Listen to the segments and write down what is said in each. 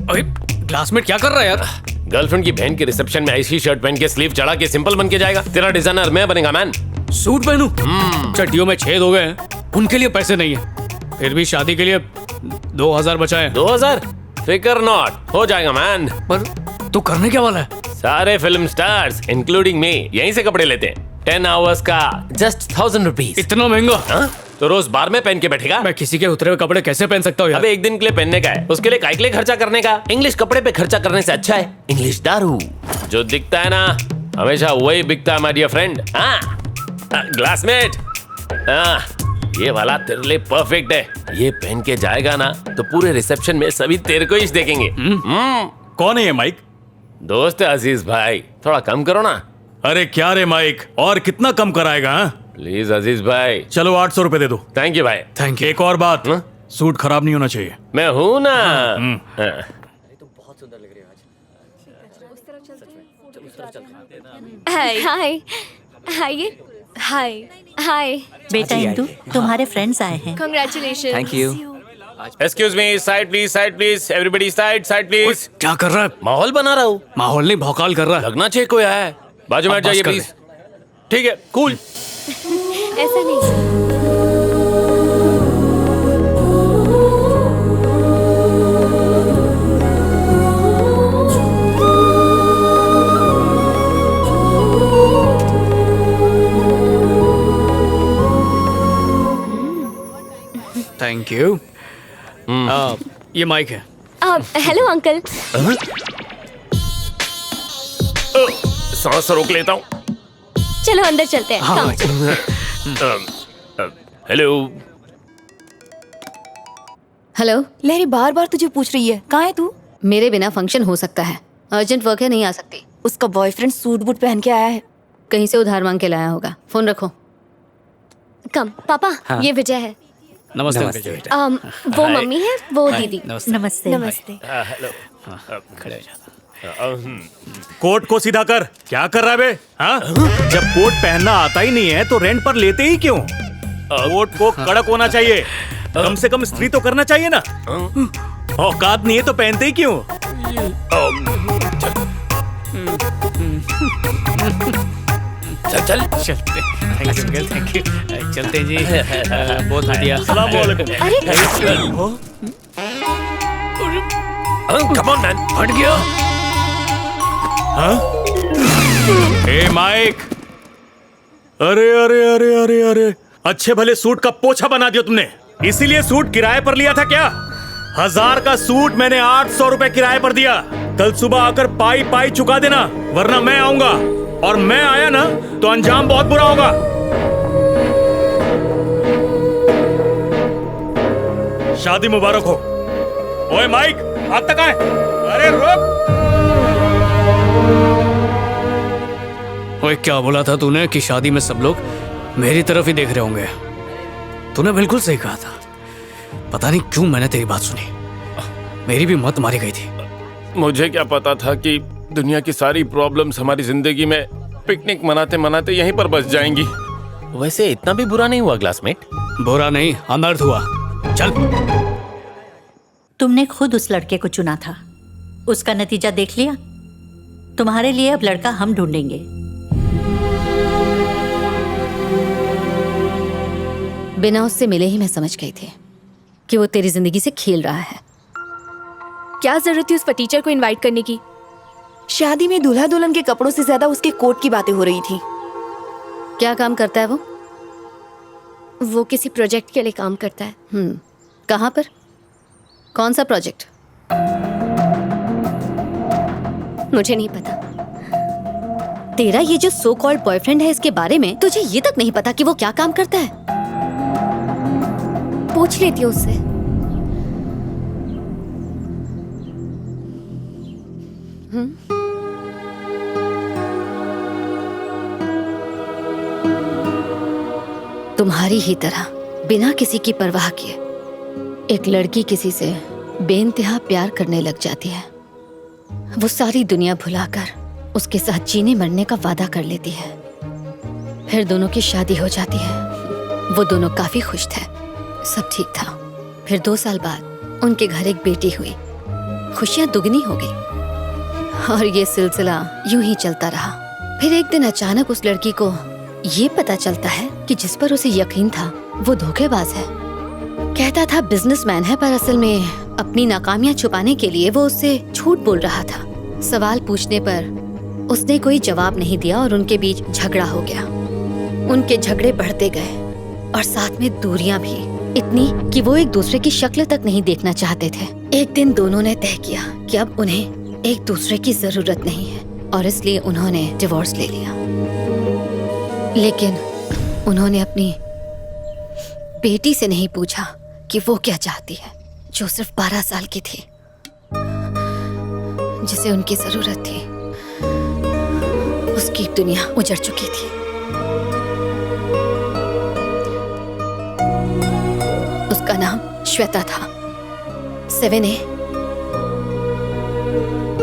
अरे क्लासमेट क्या कर रहा है यार? गर्लफ्रेंड की बहन के रिसेप्शन में ऐसी शर्ट पहन के स्लीव चढ़ा के सिंपल बन के जाएगा? तेरा डिजाइनर मैं बनेगा मैन। सूट पहनूं? चड्डियों में छेद हो गए हैं, उनके लिए पैसे नहीं है, फिर भी शादी के लिए 2000 बचाए। 2000? फिकर नॉट, हो जाएगा मैन। पर तू करने क्या वाला है? सारे फिल्म स्टार्स इंक्लूडिंग मी यहीं से कपड़े लेते हैं। 10 आवर्स का जस्ट 1000 रुपीज। इतना महंगा? तो रोज बार में पहन के बैठेगा? मैं किसी के उतरे हुए कपड़े कैसे पहन सकता हूँ यार? अबे एक दिन के लिए पहनने का है, उसके लिए काय के लिए खर्चा करने का? इंग्लिश कपड़े पे खर्चा करने से अच्छा है इंग्लिश दारू। जो दिखता है ना हमेशा वही बिकता है माय डियर फ्रेंड। ग्लासमेट, ये वाला तेरे लिए परफेक्ट है। ये पहन के जाएगा ना तो पूरे रिसेप्शन में सभी तेरे को ही देखेंगे। कौन है ये माइक? दोस्त है अजीज भाई, थोड़ा कम करो ना। अरे क्या रे माइक, और कितना कम कराएगा? प्लीज अजीज भाई। चलो 800 रुपए दे दो। थैंक यू भाई। Thank you. एक और बात, सूट खराब नहीं होना चाहिए। मैं हूँ ना। हाय हाय हाय हाय हाय। बेटा इंदु, तुम्हारे फ्रेंड्स आए हैं। Congratulation. Thank you. Excuse me, side please, everybody side please. क्या कर रहा है? माहौल बना रहा हूँ। माहौल नहीं, भौकाल कर रहा है। लगना चाहिए कोई आया है। बाजू में हट जाइए प्लीज। ठीक है, कूल। ऐसा नहीं। Thank you. ये माइक है। Hello uncle. सांस रोक लेता हूँ। चलो अंदर चलते हैं। हाँ, हेलो। हेलो। लहरी बार बार तुझे पूछ रही है, कहाँ है तू? मेरे बिना फंक्शन हो सकता है, अर्जेंट वर्क है, नहीं आ सकती। उसका बॉयफ्रेंड सूट बूट पहन के आया है। कहीं से उधार मांग के लाया होगा। फोन रखो। कम पापा। ये विजय है। नमस्ते। वो मम्मी है, वो दीदी। नमस्ते। नमस्ते। हेलो। खड़े हो जाओ। कोट को सीधा कर। क्या कर रहा है बे? हाँ? जब कोट पहनना आता ही नहीं है तो रेंट पर लेते ही क्यों? कोट को कड़क होना चाहिए, कम से कम इस्त्री तो करना चाहिए ना। औकात नहीं है तो पहनते ही क्यों? चल चलते। Thank you. चलते जी। बहुत बढ़िया। सलाम वालेकुम। Come on man. हट गया। ए माइक, अरे अरे अरे अरे अरे, अच्छे भले सूट का पोछा बना दिया तुमने। इसीलिए सूट किराए पर लिया था क्या? 1000 का सूट मैंने 800 रुपए किराए पर दिया। कल सुबह आकर पाई पाई चुका देना, वरना मैं आऊंगा, और मैं आया ना तो अंजाम बहुत बुरा होगा। शादी मुबारक हो। ओए माइक, हाथ तक आए। अरे रुक। ओए क्या बोला था तूने कि शादी में सब लोग मेरी तरफ ही देख रहे होंगे? तूने बिल्कुल सही कहा था। पता नहीं क्यों मैंने तेरी बात सुनी, मेरी भी मत मारी गई थी। मुझे क्या पता था कि दुनिया की सारी प्रॉब्लम्स हमारी जिंदगी में पिकनिक मनाते मनाते यहीं पर बस जाएंगी। वैसे इतना भी बुरा नहीं हुआ ग्लासमेट। बुरा नहीं, अनर्थ हुआ। चल। तुमने खुद उस लड़के को चुना था, उसका नतीजा देख लिया। तुम्हारे लिए अब लड़का हम ढूंढेंगे। बिना उससे मिले ही मैं समझ गई थी कि वो तेरी जिंदगी से खेल रहा है। क्या जरूरत थी उस टीचर को इनवाइट करने की? शादी में दूल्हा दुल्हन के कपड़ों से ज्यादा उसके कोट की बातें हो रही थी। क्या काम करता है वो? वो किसी प्रोजेक्ट के लिए काम करता है। कहाँ पर? कौन सा प्रोजेक्ट? मुझे नहीं पता। तेरा ये जो सो कॉल्ड बॉयफ्रेंड है, इसके बारे में तुझे ये तक नहीं पता कि वो क्या काम करता है? पूछ लेती हूँ उससे। तुम्हारी ही तरह बिना किसी की परवाह किए एक लड़की किसी से बेइंतहा प्यार करने लग जाती है। वो सारी दुनिया भुलाकर उसके साथ जीने मरने का वादा कर लेती है। फिर दोनों की शादी हो जाती है। वो दोनों काफी खुश थे, सब ठीक था। फिर 2 साल बाद उनके घर एक बेटी हुई। खुशियां दुगनी हो गई और ये सिलसिला यूं ही चलता रहा। फिर एक दिन अचानक उस लड़की को ये पता चलता है कि जिस पर उसे यकीन था वो धोखेबाज है। कहता था बिजनेसमैन है, पर असल में अपनी नाकामियां छुपाने के लिए वो उससे झूठ बोल रहा था। सवाल पूछने पर उसने कोई जवाब नहीं दिया और उनके बीच झगड़ा हो गया। उनके झगड़े बढ़ते गए और साथ में दूरियां भी, इतनी कि वो एक दूसरे की शक्ल तक नहीं देखना चाहते थे। एक दिन दोनों ने तय किया कि अब उन्हें एक दूसरे की जरूरत नहीं है और इसलिए उन्होंने डिवोर्स ले लिया। लेकिन उन्होंने अपनी बेटी से नहीं पूछा कि वो क्या चाहती है, जो सिर्फ 12 साल की थी, जिसे उनकी जरूरत थी। उसकी दुनिया उजड़ चुकी थी। उसका नाम श्वेता था। 7A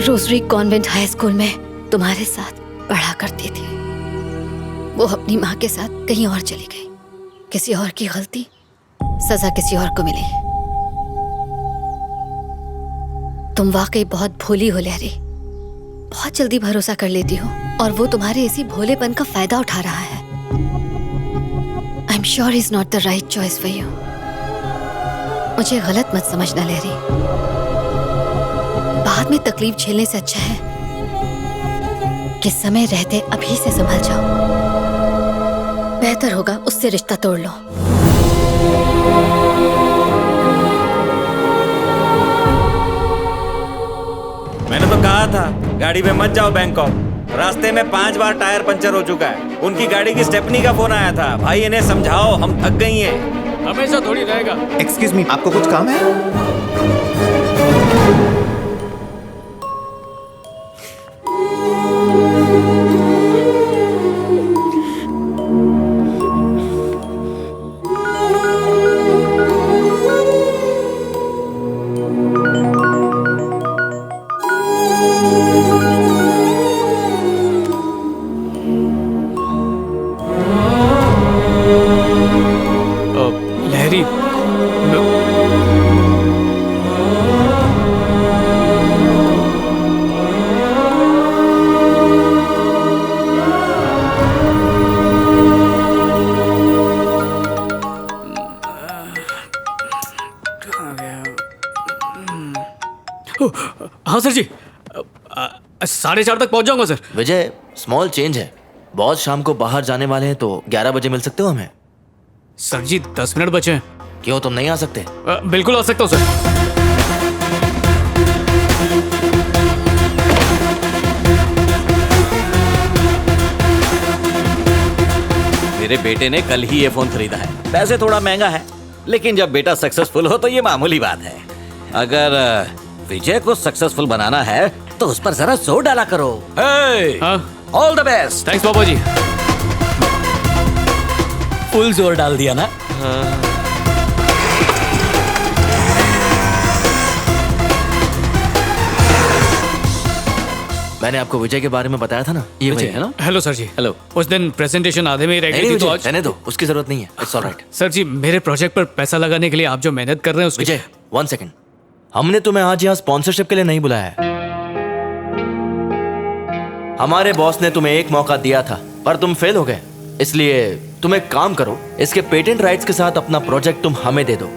rosary convent high school में तुम्हारे साथ पढ़ा करती थी। वो अपनी माँ के साथ कहीं और चली गई। किसी और की गलती, सजा किसी और को मिली। तुम वाकई बहुत भोली हो लहरी, बहुत जल्दी भरोसा कर लेती हो और वो तुम्हारे इसी भोलेपन का फायदा उठा रहा है। I am sure is not the right choice for you. मुझे गलत मत समझना लहरी, बाद में तकलीफ झेलने से अच्छा है कि समय रहते अभी से संभल जाओ। बेहतर होगा उससे रिश्ता तोड़ लो। मैंने तो कहा था गाड़ी में मत जाओ बैंकॉक। रास्ते में 5 बार टायर पंचर हो चुका है। उनकी गाड़ी की स्टेपनी का फोन आया था, भाई इन्हें समझाओ, हम थक गई हैं। हमेशा थोड़ी रहेगा। एक्सक्यूज मी, आपको कुछ काम है? लहरी, हाँ सर जी, 4:30 तक पहुंच जाऊंगा सर। विजय, स्मॉल चेंज है। बॉस शाम को बाहर जाने वाले हैं तो 11 बजे मिल सकते हो हमें? सर जी 10 मिनट बचे हैं। क्यों, तुम नहीं आ सकते? बिल्कुल आ सकता हूँ सर। मेरे बेटे ने कल ही ये फोन खरीदा है। पैसे थोड़ा महंगा है, लेकिन जब बेटा सक्सेसफुल हो तो ये मामूली बात है। अगर विजय को सक्सेसफुल बनाना है तो उस पर जरा जोर डाला करो। All the best. Thanks Baba ji. Full जोर डाल दिया ना? मैंने आपको विजय के बारे में बताया था ना, ये विजय वही है ना? हेलो सर जी। हेलो। उस दिन प्रेजेंटेशन आधे में ही रह गई थी तो आज। रहने दो, उसकी जरूरत नहीं है। It's alright. सर जी मेरे प्रोजेक्ट पर पैसा लगाने के लिए आप जो मेहनत कर रहे हैं उसकी। विजय 1 सेकंड, हमने तुम्हें आज यहाँ स्पॉन्सरशिप के लिए नहीं बुलाया है। हमारे बॉस ने तुम्हें एक मौका दिया था पर तुम फेल हो गए। इसलिए तुम एक काम करो, इसके पेटेंट राइट्स के साथ अपना प्रोजेक्ट तुम हमें दे दो।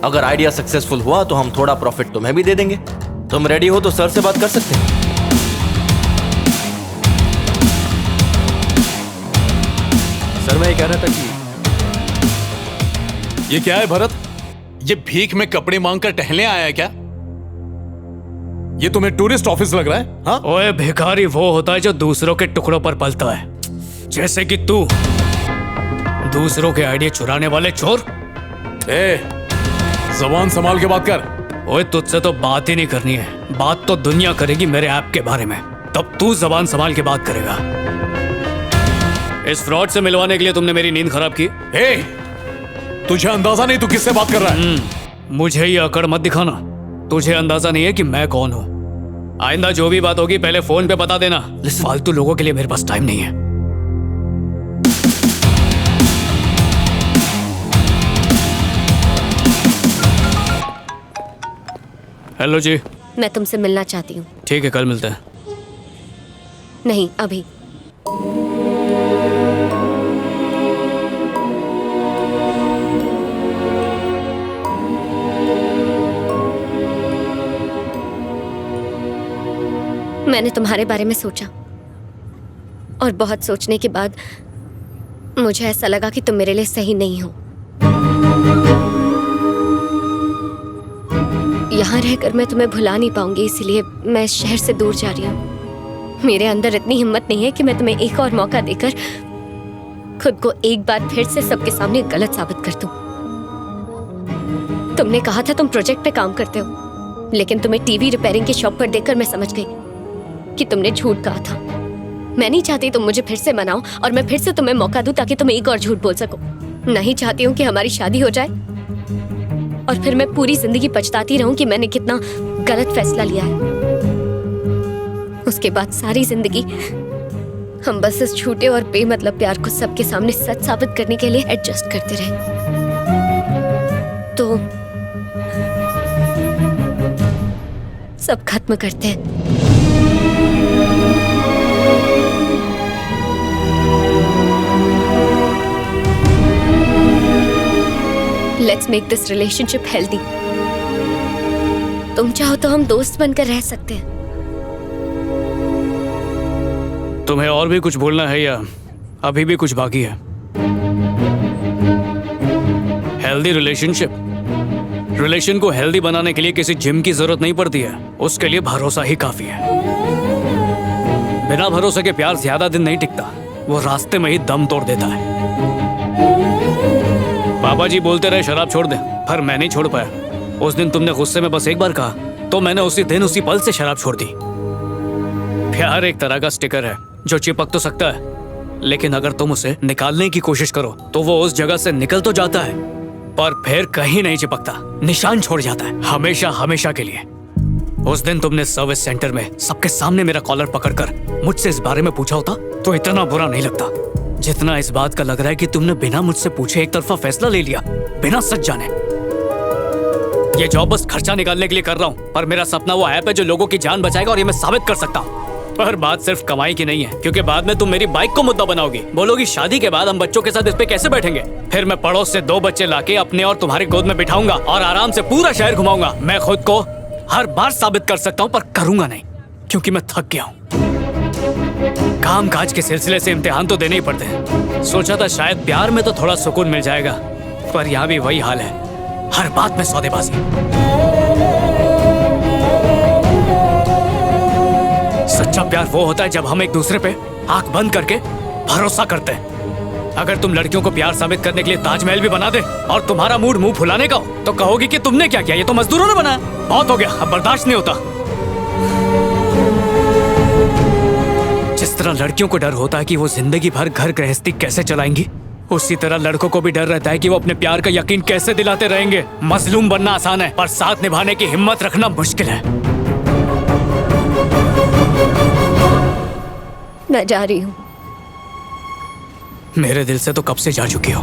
अगर आइडिया सक्सेसफुल हुआ तो हम थोड़ा प्रॉफिट तुम्हें भी दे देंगे। तुम रेडी हो तो सर से बात कर सकते हैं। सर मैं ये कह रहा था कि ये क्या है भरत? ये भीख में कपड़े मांग कर टहलने आया है क्या? ये तुम्हें टूरिस्ट ऑफिस लग रहा है? हाँ? ओए भिखारी वो होता है जो दूसरों के टुकड़ों पर पलता है, जैसे कि तू। दूसरों के आइडिया चुराने वाले चोर। जबान संभाल के बात कर। ओए तुझसे तो बात ही नहीं करनी है, बात तो दुनिया करेगी मेरे ऐप के बारे में। तब तू जबान संभाल के बात करेगा। इस फ्रॉड से मिलवाने के लिए तुमने मेरी नींद खराब की। तुझे अंदाजा नहीं तू किससे बात कर रहा है? मुझे ये अकड़ मत दिखाना। तुझे अंदाजा नहीं है कि मैं कौन हूँ। आइंदा जो भी बात होगी पहले फोन पे बता देना। फालतू लोगों के लिए मेरे पास टाइम नहीं है। हेलो जी। मैं तुमसे मिलना चाहती हूँ। ठीक है, कल मिलते हैं। नहीं, अभी। मैंने तुम्हारे बारे में सोचा और बहुत सोचने के बाद मुझे ऐसा लगा कि तुम मेरे लिए सही नहीं हो। यहाँ रहकर मैं तुम्हें भुला नहीं पाऊंगी, इसलिए मैं इस शहर से दूर जा रही हूँ। मेरे अंदर इतनी हिम्मत नहीं है कि मैं तुम्हें एक और मौका देकर खुद को एक बार फिर से सबके सामने गलत साबित कर दूं। तुमने कहा था तुम प्रोजेक्ट पे काम करते हो, लेकिन तुम्हें टीवी रिपेयरिंग की शॉप पर देखकर मैं समझ गई कि तुमने झूठ कहा था। मैं नहीं चाहती तुम मुझे फिर से मनाओ और मैं फिर से तुम्हें मौका दूं ताकि तुम एक और झूठ बोल सको। नहीं चाहती हूँ कि हमारी शादी हो जाए और फिर मैं पूरी जिंदगी पछताती रहूं कि मैंने कितना गलत फैसला लिया है। उसके बाद सारी जिंदगी हम बस इस झूठे और बेमतलब प्यार को सबके सामने सच साबित करने के लिए एडजस्ट करते रहे। तो सब खत्म करते हैं। Let's make this relationship healthy. तुम चाहो तो हम दोस्त बनकर रह सकते हैं। तुम्हें और भी कुछ बोलना है या अभी भी कुछ बाकी है? हेल्दी रिलेशन को हेल्दी बनाने के लिए किसी जिम की जरूरत नहीं पड़ती है, उसके लिए भरोसा ही काफी है। बिना भरोसे के प्यार ज्यादा दिन नहीं टिकता, वो रास्ते में ही दम तोड़ देता है। पापा जी बोलते रहे शराब छोड़ दे, पर मैं नहीं छोड़ पाया। उस दिन तुमने गुस्से में बस एक बार कहा तो मैंने उसी दिन उसी पल से शराब छोड़ दी। प्यार एक तरह का स्टिकर है जो चिपक तो सकता है, लेकिन अगर तुम उसे निकालने की कोशिश करो तो वो उस जगह से निकल तो जाता है, पर फिर कहीं नहीं चिपकता, निशान छोड़ जाता है, हमेशा हमेशा के लिए। उस दिन तुमने सर्विस सेंटर में सबके सामने मेरा कॉलर पकड़कर मुझसे इस बारे में पूछा होता तो इतना बुरा नहीं लगता जितना इस बात का लग रहा है कि तुमने बिना मुझसे पूछे एक तरफा फैसला ले लिया, बिना सच जाने। ये जॉब बस खर्चा निकालने के लिए कर रहा हूँ, पर मेरा सपना वो ऐप है जो लोगों की जान बचाएगा और ये मैं साबित कर सकता हूँ। पर बात सिर्फ कमाई की नहीं है, क्योंकि बाद में तुम मेरी बाइक को मुद्दा बनाओगी, बोलोगी शादी के बाद हम बच्चों के साथ इस पे कैसे बैठेंगे। फिर मैं पड़ोस से 2 बच्चे लाके अपने और तुम्हारी गोद में बिठाऊंगा और आराम से पूरा शहर घुमाऊंगा। मैं खुद को हर बार साबित कर सकता हूँ, पर करूंगा नहीं, क्योंकि मैं थक गया हूँ। काम काज के सिलसिले से इम्तिहान तो देने ही पड़ते हैं। सोचा था शायद प्यार में तो थोड़ा सुकून मिल जाएगा, पर यहाँ भी वही हाल है, हर बात में सौदेबाजी। सच्चा प्यार वो होता है जब हम एक दूसरे पे आंख बंद करके भरोसा करते हैं। अगर तुम लड़कियों को प्यार साबित करने के लिए ताजमहल भी बना दे और तुम्हारा मूड मुंह फुलाने का हो, तो कहोगी कि तुमने क्या किया, ये तो मजदूरों ने बनाया। बहुत हो गया, अब बर्दाश्त नहीं होता। जिस तरह लड़कियों को डर होता है कि वो जिंदगी भर घर गृहस्थी कैसे चलाएंगी, उसी तरह लड़कों को भी डर रहता है कि वो अपने प्यार का यकीन कैसे दिलाते रहेंगे। मजलूम बनना आसान है, पर साथ निभाने की हिम्मत रखना मुश्किल है। मैं जा रही हूँ। मेरे दिल से तो कब से जा चुकी हो।